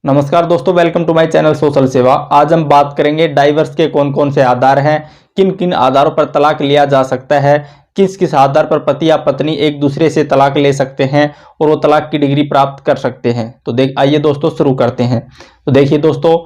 नमस्कार दोस्तों, welcome to my channel Social Seva. आज हम बात करेंगे डाइवर्स के कौन कौन से आधार हैं, किन किन आधारों पर तलाक लिया जा सकता है, किस किस आधार पर पति या पत्नी एक दूसरे से तलाक ले सकते हैं और वो तलाक की डिग्री प्राप्त कर सकते हैं। तो आइए दोस्तों शुरू करते हैं। तो देखिए दोस्तों,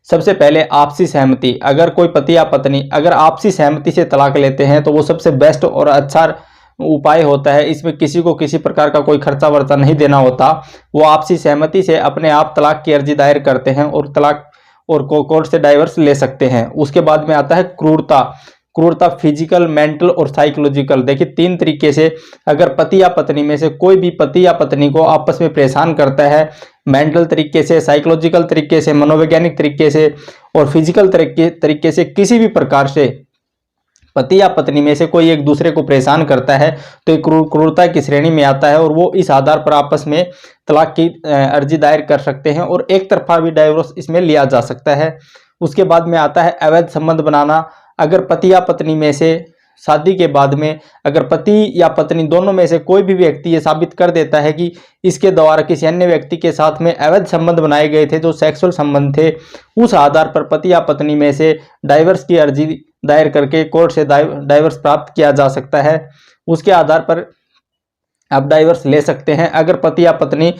सबसे पहले आपसी सहमति। अगर कोई पति या पत्नी अगर आपसी सहमति से तलाक लेते हैं तो वो सबसे बेस्ट और अच्छा उपाय होता है। इसमें किसी को किसी प्रकार का कोई खर्चा वर्चा नहीं देना होता। वो आपसी सहमति से अपने आप तलाक की अर्जी दायर करते हैं और तलाक और कोर्ट से डाइवर्स ले सकते हैं। उसके बाद में आता है क्रूरता। क्रूरता फिजिकल, मेंटल और साइकोलॉजिकल। देखिए, तीन तरीके से अगर पति या पत्नी में से कोई भी पति या पत्नी को आपस में परेशान करता है, मेंटल तरीके से, साइकोलॉजिकल तरीके से, मनोवैज्ञानिक तरीके से और फिजिकल तरीके से किसी भी प्रकार से पति या पत्नी में से कोई एक दूसरे को परेशान करता है तो एक क्रूरता की श्रेणी में आता है और वो इस आधार पर आपस में तलाक की अर्जी दायर कर सकते हैं और एक तरफा भी डाइवोर्स इसमें लिया जा सकता है। उसके बाद में आता है अवैध संबंध बनाना। अगर पति या पत्नी में से शादी के बाद में अगर पति या पत्नी दोनों में से कोई भी व्यक्ति ये साबित कर देता है कि इसके द्वारा किसी अन्य व्यक्ति के साथ में अवैध संबंध बनाए गए थे, जो सेक्सुअल संबंध थे, उस आधार पर पति या पत्नी में से डाइवर्स की अर्जी दायर करके कोर्ट से डाइवर्स प्राप्त किया जा सकता है। उसके आधार पर आप डाइवर्स ले सकते हैं। अगर पति या पत्नी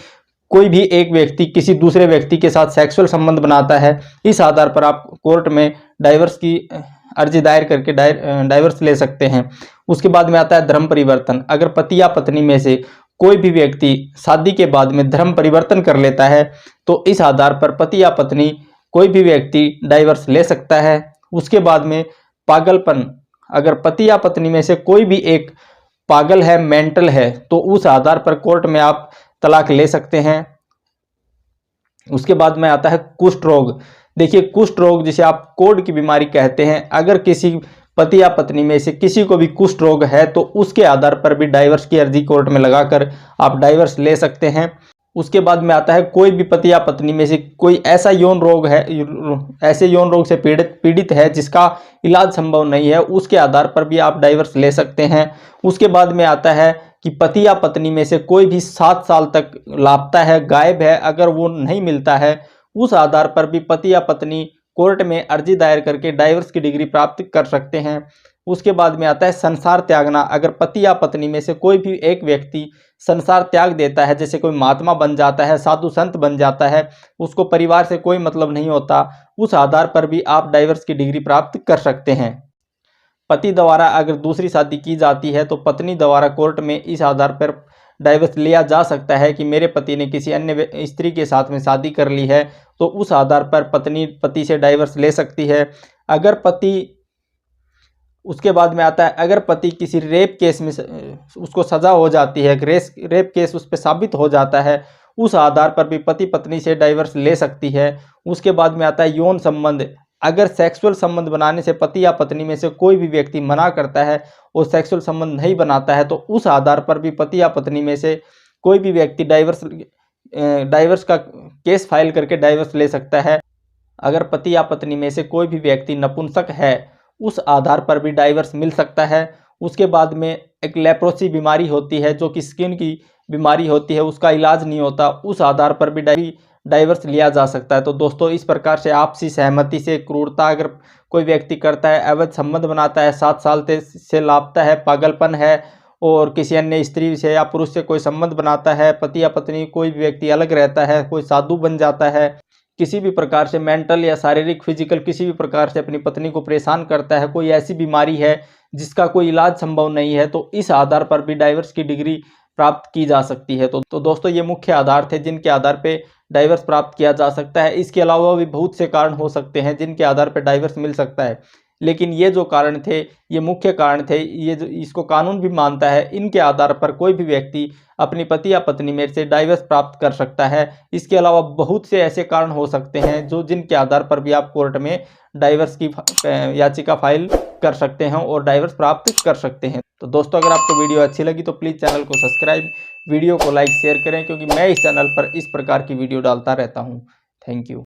कोई भी एक व्यक्ति किसी दूसरे व्यक्ति के साथ सेक्सुअल संबंध बनाता है, इस आधार पर आप कोर्ट में डाइवर्स की अर्जी दायर करके डाइवर्स ले सकते हैं। उसके बाद में आता है धर्म परिवर्तन। अगर पति या पत्नी में से कोई भी व्यक्ति शादी के बाद में धर्म परिवर्तन कर लेता है तो इस आधार पर पति या पत्नी कोई भी व्यक्ति डाइवर्स ले सकता है। उसके बाद में पागलपन। अगर पति या पत्नी में से कोई भी एक पागल है, मेंटल है, तो उस आधार पर कोर्ट में आप तलाक ले सकते हैं। उसके बाद में आता है कुष्ठ रोग। देखिए, कुष्ठ रोग जिसे आप कोढ़ की बीमारी कहते हैं, अगर किसी पति या पत्नी में से किसी को भी कुष्ठ रोग है तो उसके आधार पर भी डाइवर्स की अर्जी कोर्ट में लगाकर आप डाइवर्स ले सकते हैं। उसके बाद में आता है कोई भी पति या पत्नी में से कोई ऐसा यौन रोग है, ऐसे यौन रोग से पीड़ित है जिसका इलाज संभव नहीं है, उसके आधार पर भी आप डाइवर्स ले सकते हैं। उसके बाद में आता है कि पति या पत्नी में से कोई भी 7 साल तक लापता है, गायब है, अगर वो नहीं मिलता है, उस आधार पर भी पति या पत्नी कोर्ट में अर्जी दायर करके डाइवर्स की डिग्री प्राप्त कर सकते हैं। उसके बाद में आता है संसार त्यागना। अगर पति या पत्नी में से कोई भी एक व्यक्ति संसार त्याग देता है, जैसे कोई महात्मा बन जाता है, साधु संत बन जाता है, उसको परिवार से कोई मतलब नहीं होता, उस आधार पर भी आप डाइवर्स की डिग्री प्राप्त कर सकते हैं। पति द्वारा अगर दूसरी शादी की जाती है तो पत्नी द्वारा कोर्ट में इस आधार पर डाइवर्स लिया जा सकता है कि मेरे पति ने किसी अन्य स्त्री के साथ में शादी कर ली है, तो उस आधार पर पत्नी पति से डाइवर्स ले सकती है। अगर पति उसके बाद में आता है अगर पति किसी रेप केस में उसको सज़ा हो जाती है, रेप केस उस पर साबित हो जाता है, उस आधार पर भी पति पत्नी से डाइवर्स ले सकती है। उसके बाद में आता है यौन संबंध। अगर सेक्सुअल संबंध बनाने से पति या पत्नी में से कोई भी व्यक्ति मना करता है और सेक्सुअल संबंध नहीं बनाता है तो उस आधार पर भी पति या पत्नी में से कोई भी व्यक्ति डाइवर्स का केस फाइल करके डाइवर्स ले सकता है। अगर पति या पत्नी में से कोई भी व्यक्ति नपुंसक है, उस आधार पर भी डाइवर्स मिल सकता है। उसके बाद में एक लेप्रोसी बीमारी होती है जो कि स्किन की बीमारी होती है, उसका इलाज नहीं होता, उस आधार पर भी डाइवर्स लिया जा सकता है। तो दोस्तों, इस प्रकार से आपसी सहमति से क्रूरता अगर कोई व्यक्ति करता है, अवैध संबंध बनाता है, 7 साल से लापता है, पागलपन है और किसी अन्य स्त्री से या पुरुष से कोई संबंध बनाता है, पति या पत्नी कोई भी व्यक्ति अलग रहता है, कोई साधु बन जाता है, किसी भी प्रकार से मेंटल या शारीरिक फिजिकल किसी भी प्रकार से अपनी पत्नी को परेशान करता है, कोई ऐसी बीमारी है जिसका कोई इलाज संभव नहीं है, तो इस आधार पर भी डाइवर्स की डिग्री प्राप्त की जा सकती है। तो दोस्तों, ये मुख्य आधार थे जिनके आधार पे डाइवर्स प्राप्त किया जा सकता है। इसके अलावा भी बहुत से कारण हो सकते हैं जिनके आधार पर डाइवर्स मिल सकता है, लेकिन ये जो कारण थे, ये मुख्य कारण थे, ये जो इसको कानून भी मानता है, इनके आधार पर कोई भी व्यक्ति अपनी पति या पत्नी में से डाइवर्स प्राप्त कर सकता है। इसके अलावा बहुत से ऐसे कारण हो सकते हैं जिनके आधार पर भी आप कोर्ट में डाइवर्स की याचिका फाइल कर सकते हैं और डाइवर्स प्राप्त कर सकते हैं। तो दोस्तों, अगर आपको वीडियो अच्छी लगी तो प्लीज़ चैनल को सब्सक्राइब, वीडियो को लाइक शेयर करें, क्योंकि मैं इस चैनल पर इस प्रकार की वीडियो डालता रहता हूँ। Thank you.